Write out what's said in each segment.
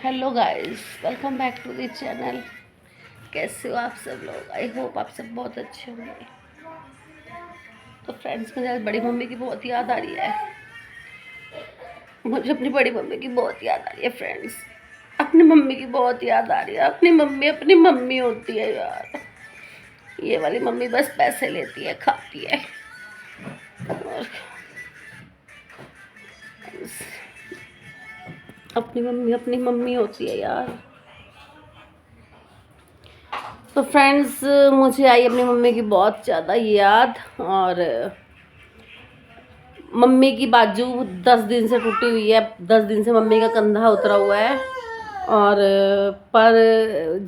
Hello guys, welcome back to the channel. कैसे हो आप सब लोग? आई होप आप सब बहुत अच्छे होंगे। तो फ्रेंड्स, मुझे आज बड़ी मम्मी की बहुत याद आ रही है। मुझे अपनी बड़ी मम्मी की बहुत याद आ रही है फ्रेंड्स। अपनी मम्मी की बहुत याद आ रही है। अपनी मम्मी होती है यार। ये वाली मम्मी बस पैसे लेती है, खाती है। और अपनी मम्मी होती है यार। तो फ्रेंड्स, मुझे आई अपनी मम्मी की बहुत ज़्यादा याद। और मम्मी की बाजू 10 दिन से टूटी हुई है। 10 दिन से मम्मी का कंधा उतरा हुआ है। और पर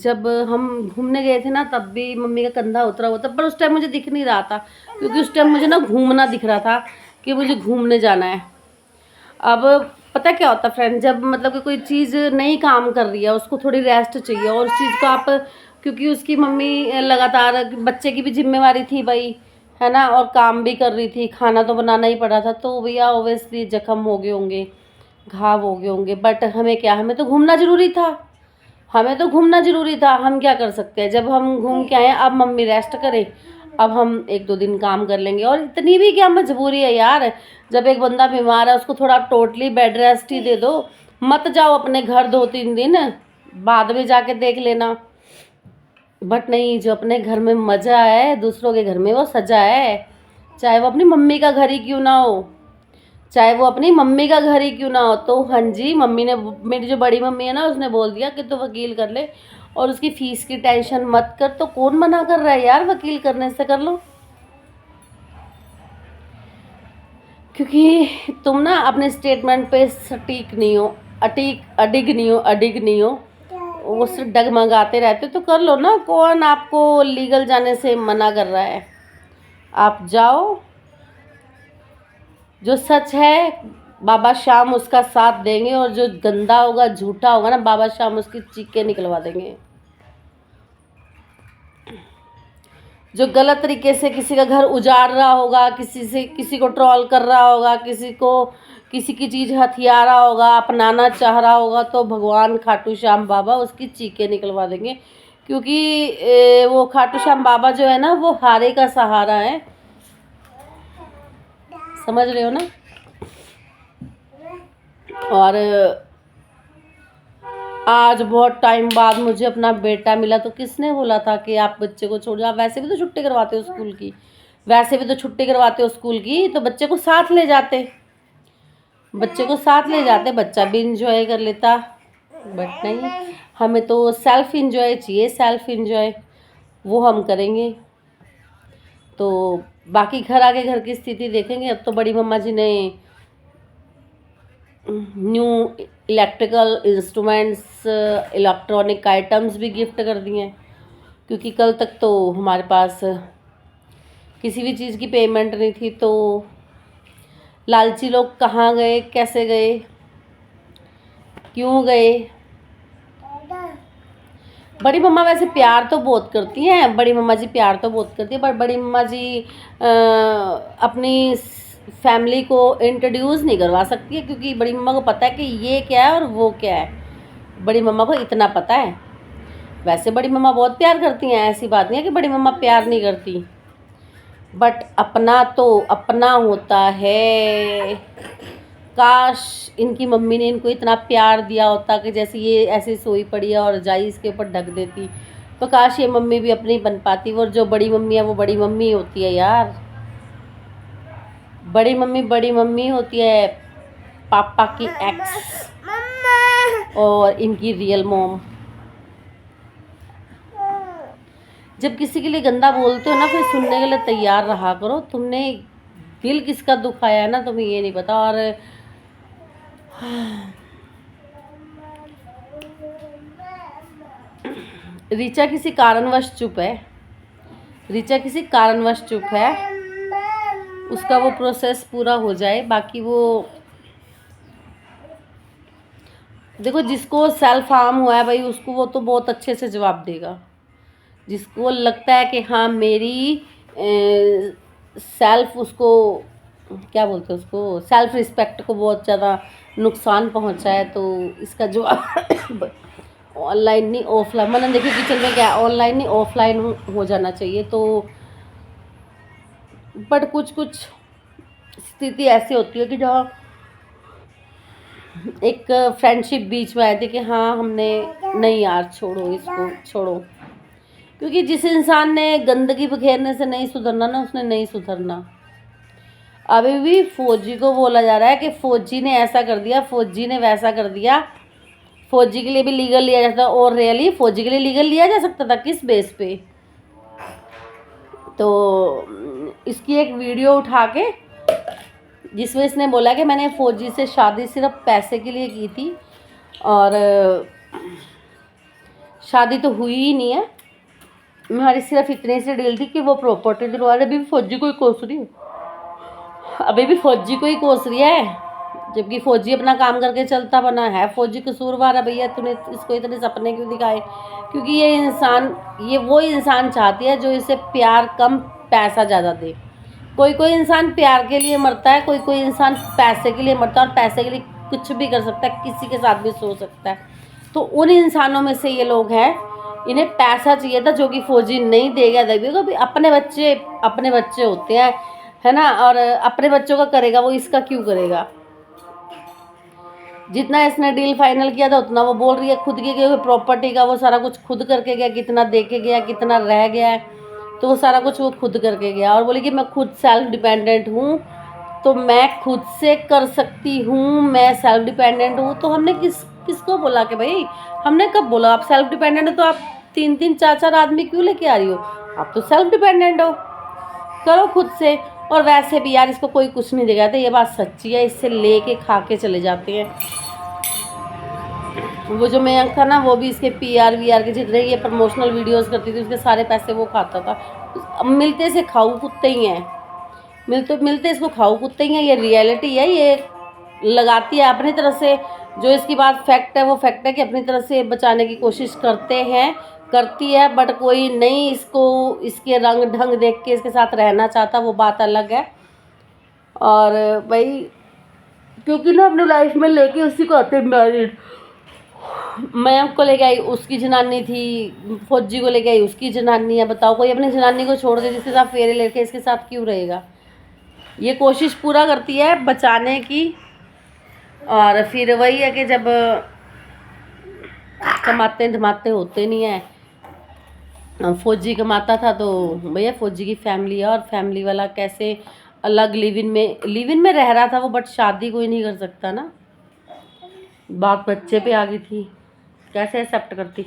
जब हम घूमने गए थे ना, तब भी मम्मी का कंधा उतरा हुआ था। पर उस टाइम मुझे दिख नहीं रहा था, क्योंकि उस टाइम मुझे ना घूमना दिख रहा था कि मुझे घूमने जाना है। अब पता क्या होता है फ्रेंड, जब मतलब कि कोई चीज़ नहीं काम कर रही है, उसको थोड़ी रेस्ट चाहिए। और उस चीज़ को आप, क्योंकि उसकी मम्मी लगातार, बच्चे की भी जिम्मेवारी थी भाई, है ना, और काम भी कर रही थी, खाना तो बनाना ही पड़ा था। तो भैया ओबियसली जख्म हो गए होंगे, घाव हो गए होंगे। बट हमें क्या, हमें तो घूमना ज़रूरी था। हम क्या कर सकते हैं? जब हम घूम के आए, अब मम्मी रेस्ट करे, अब हम 1-2 दिन काम कर लेंगे। और इतनी भी क्या मजबूरी है यार? जब एक बंदा बीमार है, उसको थोड़ा टोटली बेड रेस्ट ही दे दो। मत जाओ अपने घर 2-3 दिन, बाद में जाके देख लेना। बट नहीं, जो अपने घर में मज़ा है, दूसरों के घर में वो सजा है। चाहे वो अपनी मम्मी का घर ही क्यों ना हो, तो हाँ जी, मम्मी ने, मेरी जो बड़ी मम्मी है ना, उसने बोल दिया कि तू वकील कर ले और उसकी फ़ीस की टेंशन मत कर। तो कौन मना कर रहा है यार? वकील करने से कर लो। क्योंकि तुम ना अपने स्टेटमेंट पे सटीक नहीं हो, अडिग नहीं हो। वो सिर्फ डगमगाते रहते। तो कर लो ना। कौन आपको लीगल जाने से मना कर रहा है? आप जाओ। जो सच है, बाबा श्याम उसका साथ देंगे। और जो गंदा होगा, झूठा होगा ना, बाबा श्याम उसकी चीखें निकलवा देंगे। जो गलत तरीके से किसी का घर उजाड़ रहा होगा, किसी को ट्रोल कर रहा होगा, किसी की चीज़ हथिया रहा होगा, अपनाना चाह रहा होगा, तो भगवान खाटू श्याम बाबा उसकी चीखें निकलवा देंगे। क्योंकि वो खाटू श्याम बाबा जो है ना, वो हारे का सहारा है। समझ रहे हो ना? और आज बहुत टाइम बाद मुझे अपना बेटा मिला। तो किसने बोला था कि आप बच्चे को छोड़ जाओ? वैसे भी तो छुट्टी करवाते हो स्कूल की, तो बच्चे को साथ ले जाते, बच्चा भी इंजॉय कर लेता। बट नहीं, हमें तो सेल्फ इंजॉय चाहिए, सेल्फ इंजॉय वो हम करेंगे। तो बाकी घर की स्थिति देखेंगे। अब तो बड़ी मम्मा जी ने new electrical instruments, electronic items भी गिफ्ट कर दिए हैं। क्योंकि कल तक तो हमारे पास किसी भी चीज़ की पेमेंट नहीं थी। तो लालची लोग कहाँ गए, कैसे गए, क्यों गए? बड़ी मम्मा वैसे प्यार तो बहुत करती हैं, पर बड़ी मम्मा जी अपनी फैमिली को इंट्रोड्यूस नहीं करवा सकती है। क्योंकि बड़ी मम्मा को पता है कि ये क्या है और वो क्या है। बड़ी मम्मा को इतना पता है। वैसे बड़ी मम्मा बहुत प्यार करती हैं, ऐसी बात नहीं है कि बड़ी मम्मा प्यार नहीं करती। बट अपना तो अपना होता है। काश इनकी मम्मी ने इनको इतना प्यार दिया होता कि जैसे ये ऐसे सोई पड़ी है और रजाई इसके ऊपर ढक देती, तो काश ये मम्मी भी अपनी बन पाती। और जो बड़ी मम्मी है, वो बड़ी मम्मी होती है यार। बड़ी मम्मी होती है, पापा की एक्स और इनकी रियल मॉम। जब किसी के लिए गंदा बोलते हो ना, फिर सुनने के लिए तैयार रहा करो। तुमने दिल किसका दुखाया है ना, तुम्हें ये नहीं पता। और ऋचा किसी कारणवश चुप है। उसका वो प्रोसेस पूरा हो जाए। बाकी वो देखो, जिसको सेल्फ हार्म हुआ है भाई, उसको वो तो बहुत अच्छे से जवाब देगा। जिसको लगता है कि हाँ, मेरी सेल्फ उसको क्या बोलते हैं उसको, सेल्फ रिस्पेक्ट को बहुत ज़्यादा नुकसान पहुंचा है। तो इसका जो ऑनलाइन नहीं ऑफलाइन, मतलब देखिए किचन में क्या ऑनलाइन नहीं ऑफलाइन हो जाना चाहिए। तो बट कुछ कुछ स्थिति ऐसी होती है कि जहाँ एक फ्रेंडशिप बीच में आई थी कि हाँ हमने नहीं यार छोड़ो इसको छोड़ो, क्योंकि जिस इंसान ने गंदगी बखेरने से नहीं सुधरना ना, उसने नहीं सुधरना। अभी भी फौजी को बोला जा रहा है कि फौजी ने ऐसा कर दिया, फौजी ने वैसा कर दिया। फौजी के लिए भी लीगल लिया जाता था, और रियली फौजी के लिए लीगल लिया जा सकता था किस बेस पे? तो इसकी एक वीडियो उठा के जिसमें इसने बोला कि मैंने फौजी से शादी सिर्फ पैसे के लिए की थी, और शादी तो हुई ही नहीं है, हमारी सिर्फ इतने से डील थी कि वो प्रॉपर्टी दिलवा रहे। अभी भी फौजी को ही कोस रही है, अभी भी फौजी को ही कोस रही है, जबकि फौजी अपना काम करके चलता बना है। फौजी कसूरवार है भैया, तूने इसको इतने सपने क्यों दिखाए? क्योंकि ये वो इंसान चाहती है जो इसे प्यार कम पैसा ज़्यादा दे। कोई इंसान प्यार के लिए मरता है, कोई इंसान पैसे के लिए मरता है, और पैसे के लिए कुछ भी कर सकता है, किसी के साथ भी सो सकता है। तो उन इंसानों में से ये लोग हैं, इन्हें पैसा चाहिए था जो कि फौजी नहीं देगा। देखिएगा भी अपने बच्चे होते हैं, है ना, और अपने बच्चों का करेगा वो, इसका क्यों करेगा? जितना इसने डील फाइनल किया था उतना वो बोल रही है खुद की प्रॉपर्टी का, वो सारा कुछ खुद करके गया, कितना दे के गया, कितना रह गया है, तो वो सारा कुछ वो खुद करके गया। और बोली कि मैं खुद सेल्फ डिपेंडेंट हूँ, तो मैं खुद से कर सकती हूँ, मैं सेल्फ डिपेंडेंट हूँ। तो हमने किसको बोला कि भाई, हमने कब बोला आप सेल्फ डिपेंडेंट हो? तो आप 3-3 4-4 आदमी क्यों लेके आ रही हो? आप तो सेल्फ डिपेंडेंट हो, करो खुद से। और वैसे भी यार इसको कोई कुछ नहीं देगा, तो ये बात सच्ची है, इससे लेके खा के चले जाते हैं। वो जो मयंक था ना, वो भी इसके PR के जितने ये प्रमोशनल वीडियोस करती थी, उसके सारे पैसे वो खाता था। मिलते से खाऊ कुत्ते ही हैं, मिलते इसको खाऊ कुत्ते ही हैं, ये रियलिटी है। ये लगाती है अपनी तरफ से, जो इसकी बात फैक्ट है वो फैक्ट है कि अपनी तरफ से बचाने की कोशिश करती है, बट कोई नहीं इसको इसके रंग ढंग देख के इसके साथ रहना चाहता, वो बात अलग है। और भाई क्योंकि ना अपनी लाइफ में लेके उसी को आते मैरिड, मयंक को लेके आई उसकी जनानी थी, फौजी को लेके आई उसकी जनानी है। बताओ कोई अपनी जनानी को छोड़ के जिसके साथ फेरे लेके इसके साथ क्यों रहेगा? ये कोशिश पूरा करती है बचाने की, और फिर वही है कि जब कमाते धमाते होते नहीं है। फौजी कमाता था तो भैया फौजी की फैमिली है, और फैमिली वाला कैसे अलग लिव इन में रह रहा था वो, बट शादी कोई नहीं कर सकता ना। बात बच्चे पे आ गई थी, कैसे एक्सेप्ट करती?